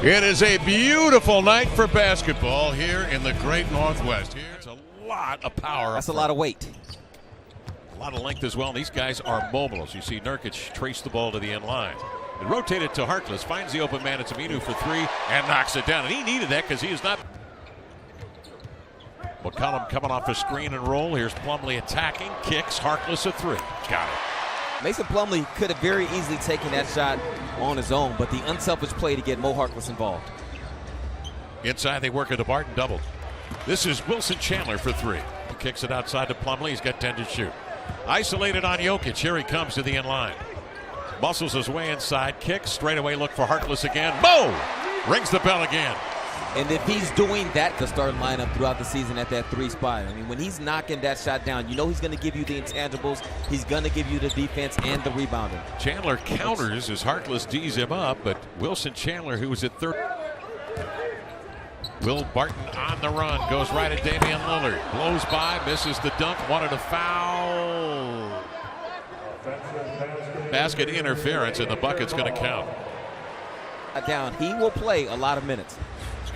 It is a beautiful night for basketball here in the great Northwest. Here's a lot of power. That's a lot of weight. A lot of length as well. And these guys are mobile. As you see Nurkic trace the ball to the end line. And rotate it to Harkless. Finds the open man. It's Aminu for three and knocks it down. And he needed that because he is not. McCollum coming off a screen and roll. Here's Plumlee attacking. Kicks. Harkless a three. Got it. Mason Plumlee could have very easily taken that shot on his own, but the unselfish play to get Mo Harkless involved. Inside they work at the Barton double. This is Wilson Chandler for three. He kicks it outside to Plumlee. He's got 10 to shoot. Isolated on Jokic. Here he comes to the end line. Muscles his way inside. Kicks. Straight away look for Harkless again. Mo! Rings the bell again. And if he's doing that, the starting lineup throughout the season at that three spot, I mean, when he's knocking that shot down, you know he's going to give you the intangibles. He's going to give you the defense and the rebounding. Chandler counters as Harkless D's him up, but Wilson Chandler, who was at third. Will Barton on the run, goes right at Damian Lillard. Blows by, misses the dunk, wanted a foul. Basket interference, and the bucket's going to count. Down, he will play a lot of minutes.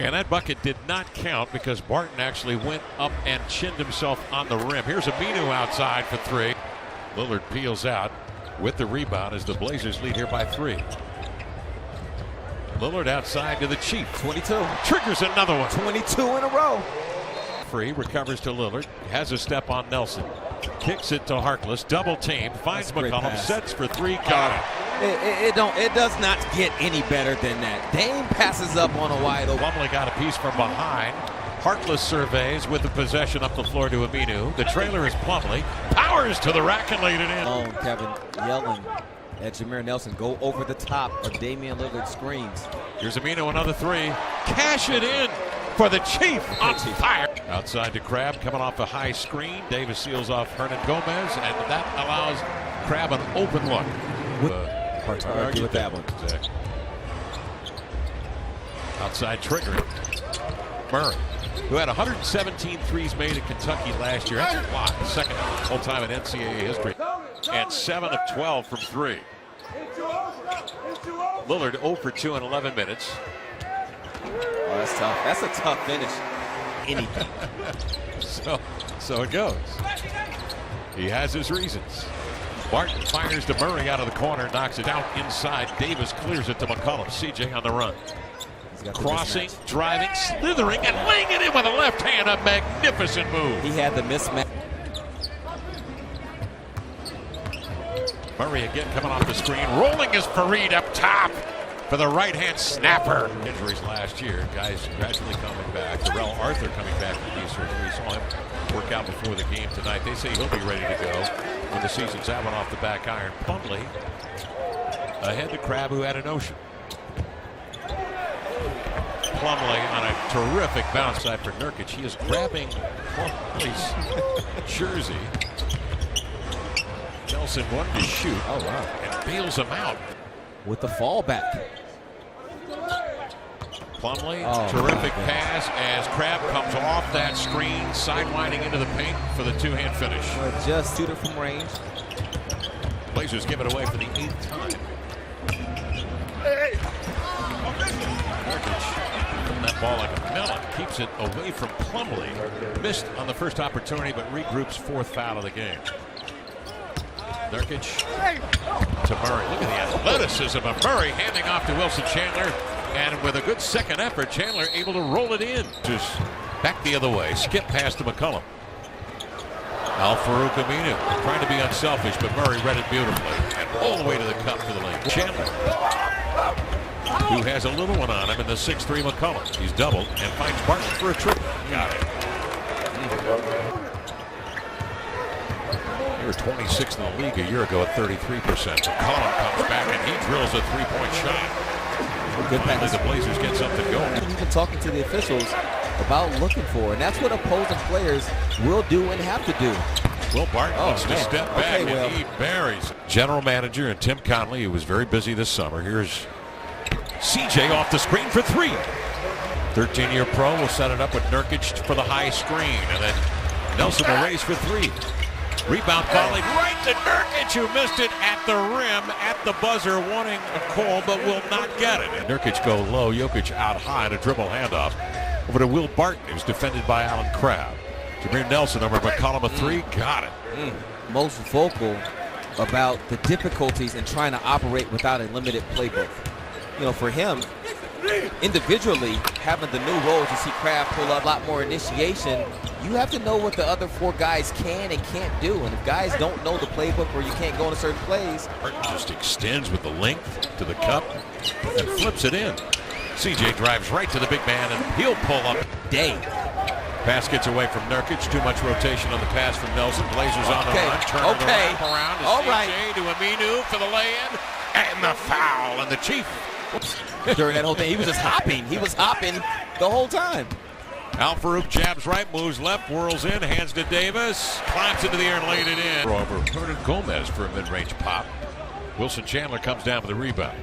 And that bucket did not count because Barton actually went up and chinned himself on the rim. Here's Aminu outside for three. Lillard peels out with the rebound as the Blazers lead here by three. Lillard outside to the Chief. 22. Triggers another one. 22 in a row. Free, recovers to Lillard. Has a step on Nelson. Kicks it to Harkless. Double team. Finds McCollum. Sets for three. Got it. It does not get any better than that. Dame passes up on a wide open. Plumlee got a piece from behind. Harkless surveys with the possession up the floor to Aminu. The trailer is Plumlee. Powers to the rack and laid it in. Oh, Kevin yelling at Jameer Nelson. Go over the top of Damian Lillard screens. Here's Aminu, another three. Cash it in for the Chief on fire. Outside to Crabbe, coming off a high screen. Davis seals off Hernan Gomez, and that allows Crabbe an open look. Hard to argue with that one. Exactly. Outside triggering. Murray, who had 117 threes made at Kentucky last year. That's a lot. Second whole time in NCAA history. And 7 of 12 from three. Lillard 0 for 2 in 11 minutes. Oh, that's tough. That's a tough finish. Anything. So it goes. He has his reasons. Barton fires to Murray out of the corner, knocks it out inside. Davis clears it to McCollum. CJ on the run. Crossing, driving, slithering, and laying it in with a left hand. A magnificent move. He had the mismatch. Murray again coming off the screen. Rolling is Fareed up top for the right-hand snapper. Injuries last year. Guys gradually coming back. Darrell Arthur coming back from knee surgery. We saw him work out before the game tonight. They say he'll be ready to go when the season's out off the back iron. Plumlee ahead to Crabbe, who had a notion. Plumlee on a terrific bounce side for Nurkic. He is grabbing Plumlee's jersey. Nelson wanted to shoot. Oh, wow. And bails him out. With the fallback. Plumlee, terrific pass as Crabbe comes off that screen, sidewinding into the paint for the two-hand finish. Just shoot it from range. Blazers give it away for the 8th time. Nurkic putting that ball like a melon, keeps it away from Plumlee. Missed on the first opportunity, but regroups 4th foul of the game. Nurkic to Murray. Look at the athleticism of Murray, handing off to Wilson Chandler. And with a good second effort, Chandler able to roll it in. Just back the other way. Skip pass to McCollum. Al-Farouq Aminu trying to be unselfish, but Murray read it beautifully. And all the way to the cup for the lane. Chandler, who has a little one on him in the 6'3" McCollum. He's doubled and finds Barton for a triple. Got it. They were 26th in the league a year ago at 33%. McCollum comes back and he drills a three-point shot. Good pass. The Blazers get something going. He's been talking to the officials about looking for, and that's what opposing players will do and have to do. Will Barton wants to step back and he buries. General manager and Tim Connelly, who was very busy this summer. Here's CJ off the screen for three. 13-year pro will set it up with Nurkic for the high screen, and then Nelson will raise for three. Rebound volleyed right to Nurkic, who missed it at the rim at the buzzer, wanting a call, but will not get it. Nurkic go low, Jokic out high in a dribble handoff over to Will Barton, who's defended by Alan Crabb. Jameer Nelson over McCollum, a three, got it. Most vocal about the difficulties in trying to operate without a limited playbook. You know, for him, individually, having the new roles, you see Crabb pull up a lot more initiation. You have to know what the other four guys can and can't do. And if guys don't know the playbook or you can't go into certain plays. Barton just extends with the length to the cup and flips it in. CJ drives right to the big man, and he'll pull up. Day. Pass gets away from Nurkic. Too much rotation on the pass from Nelson. Blazers on the run. Turner to wrap around to CJ to Aminu for the lay-in. And the foul. And the Chief. During that whole thing, he was just hopping. He was hopping the whole time. Al-Farouq jabs right, moves left, whirls in, hands to Davis. Climbs into the air and laid it in. Over Hernan Gomez for a mid-range pop. Wilson Chandler comes down with the rebound.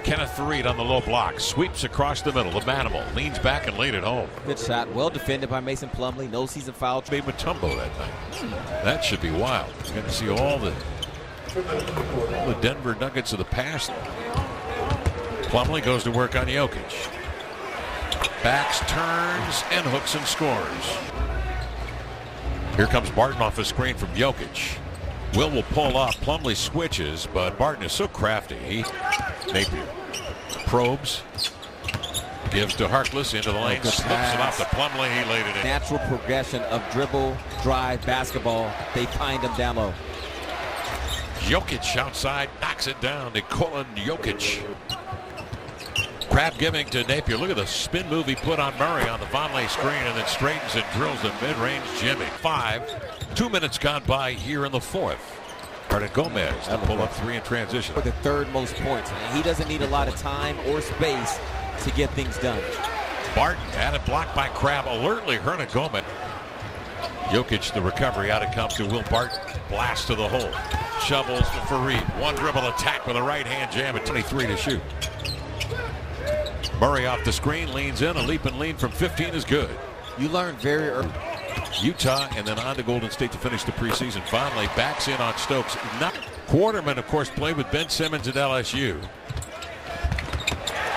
Kenneth Faried on the low block, sweeps across the middle. The Manimal leans back and laid it home. Good shot, well defended by Mason Plumlee. No season foul. Made Mutombo that night. That should be wild. You're going to see all the Denver Nuggets of the past. Plumlee goes to work on Jokic. Backs, turns, and hooks and scores. Here comes Barton off a screen from Jokic. Will pull up. Plumlee switches, but Barton is so crafty. Napier probes, gives to Harkless into the lane, slips it off to Plumlee. He laid it in. Natural progression of dribble, drive, basketball. They find him down low. Jokic outside, knocks it down. Nikola Jokic. Crabb giving to Napier. Look at the spin move he put on Murray on the Vonleh screen, and then straightens and drills the mid-range Jimmy. 2 minutes gone by here in the fourth. Hernan Gomez to pull up three in transition. For the third most points. And he doesn't need a lot of time or space to get things done. Barton had it blocked by Crabb. Alertly, Hernan Gomez. Jokic, the recovery. Out it comes to Will Barton. Blast to the hole. Shovels to Faried. One dribble attack with a right hand jam at 23 to shoot. Murray off the screen, leans in. A leap and lean from 15 is good. You learn very early. Utah and then on to Golden State to finish the preseason. Finally backs in on Stokes. Quarterman, of course, played with Ben Simmons at LSU.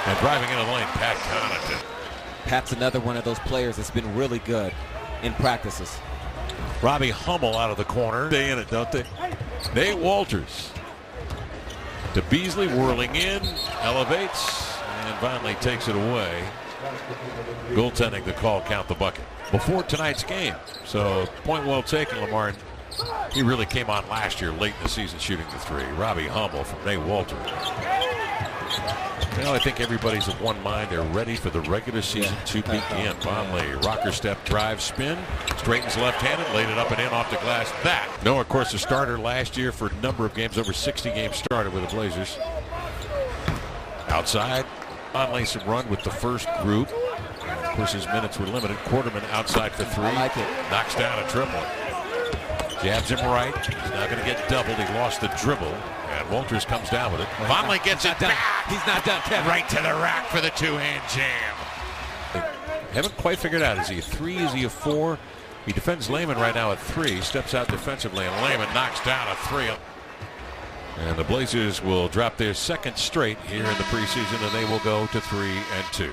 And driving into the lane, Pat Connaughton. Pat's another one of those players that's been really good in practices. Robbie Hummel out of the corner. They in it, don't they? Nate Walters to Beasley, whirling in, elevates, and finally takes it away. Goaltending the call, count the bucket. Before tonight's game. So point well taken, Lamar. He really came on last year late in the season shooting the three. Robbie Hummel from Nate Walters. Well, I think everybody's of one mind. They're ready for the regular season to begin. Vonleh, rocker step, drive, spin, straightens left-handed, laid it up and in off the glass. That. Noah, of course, a starter last year for a number of games, over 60 games started with the Blazers. Outside, Vonleh some run with the first group. Of course, his minutes were limited. Quarterman outside for three. I like it. Knocks down a triple. Jabs him right. He's not going to get doubled. He lost the dribble. And Walters comes down with it. Vonleh gets it back. He's not done, Kevin. Right to the rack for the two-hand jam. Haven't quite figured out. Is he a three? Is he a four? He defends Layman right now at three. Steps out defensively, and Layman knocks down a three. And the Blazers will drop their second straight here in the preseason, and they will go to 3-2.